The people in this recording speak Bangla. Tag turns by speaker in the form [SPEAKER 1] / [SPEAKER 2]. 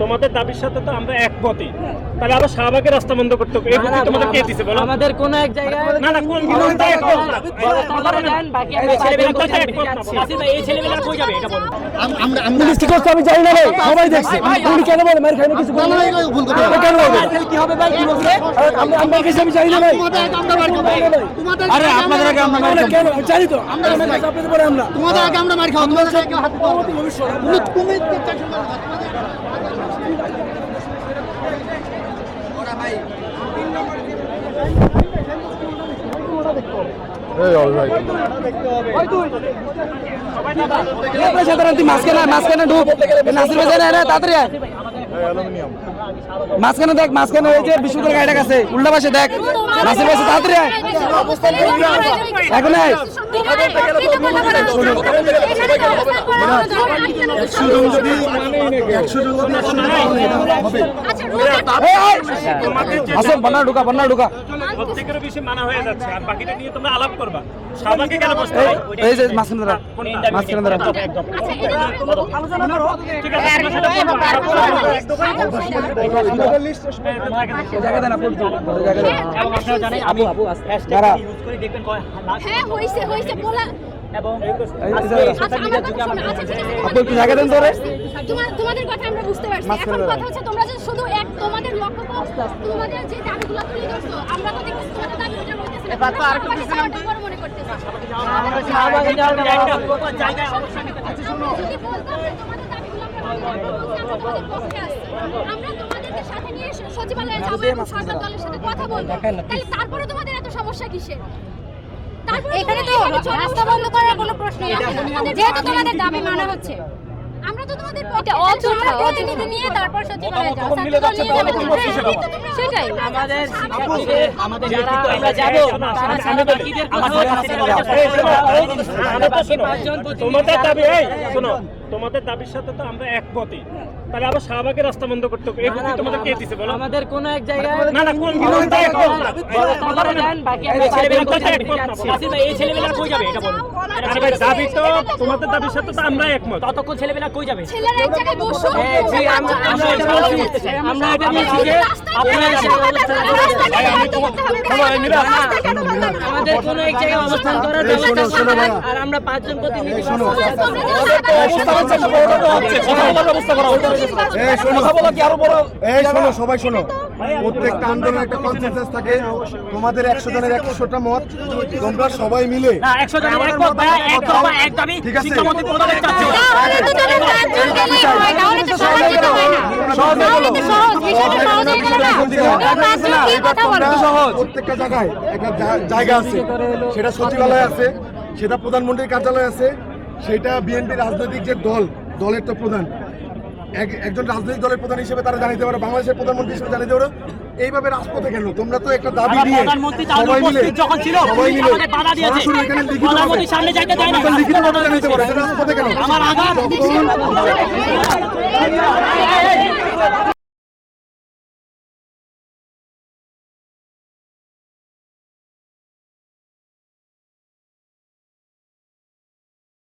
[SPEAKER 1] তোমাদের দাবির সাথে তো আমরা একমতই, তাহলে আবার শাহবাগের রাস্তা বন্ধ করতে হবে, এই বুদ্ধি তোমাদের কে দিছে বলো?
[SPEAKER 2] আমাদের কোন এক জায়গায়
[SPEAKER 1] না না কোন বিরোধিতা একমত না।
[SPEAKER 2] আপনারা জানেন বাকি আমরা ছেলেবেলা কই যাবে আসিফ ভাই এই ছেলেবেলা কই যাবে এটা বলুন।
[SPEAKER 3] পুলিশ কি করছে আমি জানি না ভাই, সবাই দেখছে। উনি কেন বলে মার খাইনি কিছু বলে কেন বলবে
[SPEAKER 2] কি হবে ভাই কি বলছে?
[SPEAKER 3] আমরা কিছু আমি জানি না ভাই।
[SPEAKER 4] আরে আপনাদের আগে আমরা মার খাবো।
[SPEAKER 3] কেন জানি তো আমরা আপনাদের পরে আমরা
[SPEAKER 4] তোমাদের আগে আমরা মার খাবো। তোমাদের আগে হাত পাবো। তুমি
[SPEAKER 3] মাঝখানে ঢুক নাসির ভাই জানে না তাড়াতাড়ি আয়। মাঝখানে দেখ, মাঝখানে হয়েছে বিশুদ্ধের গাড়িটা কাছে উল্টা পাশে দেখ নাসির ভাই তাড়াতাড়ি আয়। এখন আয় আসল বন্যা ঢুকা
[SPEAKER 1] প্রত্যেকের বেশি মানা হয়ে যাচ্ছে, আর বাকিটা নিয়ে তোমরা আলাপ করবা। শাহবাগে কেন বসতে হয়?
[SPEAKER 3] এই যে মাঝখানে দাঁড়া, মাঝখানে দাঁড়া।
[SPEAKER 1] ঠিক আছে তোমরা সেটা বলবো।
[SPEAKER 3] জায়গা দেন আপনি, জায়গা দেন।
[SPEAKER 2] এবং আপনারা জানেন আমি হ্যাশট্যাগ ইউজ করে দেখবেন
[SPEAKER 5] হ্যাঁ হইছে বলা
[SPEAKER 2] এবং
[SPEAKER 3] আপনি একটু জায়গা দেন তো রে।
[SPEAKER 5] তোমাদের কথা আমরা বুঝতে পারছি। এখন কথা হচ্ছে তোমরা যে শুধু এক তোমাদের লক্ষ্য তোমাদের যে দাবিগুলো তুলে ধরছো, আমরা তো দেখতেছি তোমাদের দাবিগুলো হইতেছে না। এবার তো আরেকটা বড় মনে করতেছি।
[SPEAKER 2] শাহবাগে যাওয়ার জায়গায় অবশ্যই
[SPEAKER 5] যদি বলতাম যে তোমাদের দাবিগুলো আমরা তোমাদের পক্ষে আছি, আমরা তোমাদেরকে সাথে নিয়ে সচিবালয়ে যাবো এবং সরকার দলের সাথে কথা বলবো, তাহলে তারপরে তোমাদের এত সমস্যা কিসের? এখানে তো রাস্তা বন্ধ করার কোনো প্রশ্নই আসে না, যেহেতু তোমাদের দাবি মানা হচ্ছে। আমরা তো তোমাদের প্রতিনিধি নিয়ে তারপর সচিবালয়ে যাবো, সেটাই
[SPEAKER 2] আমাদের যারা আমরা যাব তারা সামনে বাকিদের
[SPEAKER 1] তোমাদের দাবি এই শোনো, তোমাদের দাবির সাথে তো আমরা একমতই, তাহলে আবার শাহবাগের রাস্তা বন্ধ করতে হবে, এই বুদ্ধি তোমাদের কে দিছে বলো?
[SPEAKER 2] আমাদের কোন এক জায়গায়
[SPEAKER 1] না না কোন বিরোধিতা একমত না।
[SPEAKER 2] আপনারা জানেন বাকি আমরা ছেলেবেলা কই যাবে আসিফ ভাই এই ছেলেবেলা কই যাবে এটা বলুন।
[SPEAKER 1] আরে ভাই দাবি তো তোমাদের দাবির সাথে তো আমরা একমত।
[SPEAKER 2] ততক্ষণ ছেলেবেলা কই যাবে?
[SPEAKER 5] ছেলেরা এক জায়গায় বসো।
[SPEAKER 2] জি আমরা এটা বলছি, আমরা এটা বলছি যে আপনারা আমাদের কোন এক জায়গায় অবস্থান করার ব্যবস্থা করবেন, আর আমরা পাঁচজন প্রতিনিধি
[SPEAKER 4] শোনো সবাই শোনো, প্রত্যেকটা আন্দোলনের একটা কনসেনসাস থাকে। তোমাদের 100 জনের 100টা মত, তোমরা সবাই মিলে
[SPEAKER 2] না 100 জনের এক মত ভাই, এক দফা এক দাবি
[SPEAKER 4] ঠিক আছে।
[SPEAKER 2] শিক্ষামন্ত্রী পদত্যাগ চাচ্ছে।
[SPEAKER 5] তাহলে তো তাহলে পাঁচজন গেলেই হয়, তাহলে তো সহজ হয়ে যায় না। তাহলে তো সহজ, বিষয়টা সহজ হয়ে গেল না। পাঁচজন কি কথা বলবো?
[SPEAKER 4] প্রত্যেকটা জায়গায় একটা জায়গা আছে, সেটা সচিবালয় আছে, সেটা প্রধানমন্ত্রীর কার্যালয় আছে, সেটা বিএনপি রাজনৈতিক যে দলের তো প্রধান, একজন রাজনৈতিক দলের প্রধান হিসেবে তারা জানিতে পারে, বাংলাদেশের প্রধানমন্ত্রী হিসেবে জানিতে পারো। এইভাবে রাজপথে কেন? তোমরা তো একটা দাবি নিয়ে
[SPEAKER 2] প্রধানমন্ত্রী তার
[SPEAKER 4] সবাই মিলে
[SPEAKER 2] উপস্থিত যখন ছিল আমাদের বাধা দিয়েছে,
[SPEAKER 4] সরাসরি এখানে
[SPEAKER 2] প্রধানমন্ত্রী সামনে যাইতে দেয় না।
[SPEAKER 4] লিখিত ভাবে জানিতে পারে, রাজপথে কেন?
[SPEAKER 2] আমার আঘাত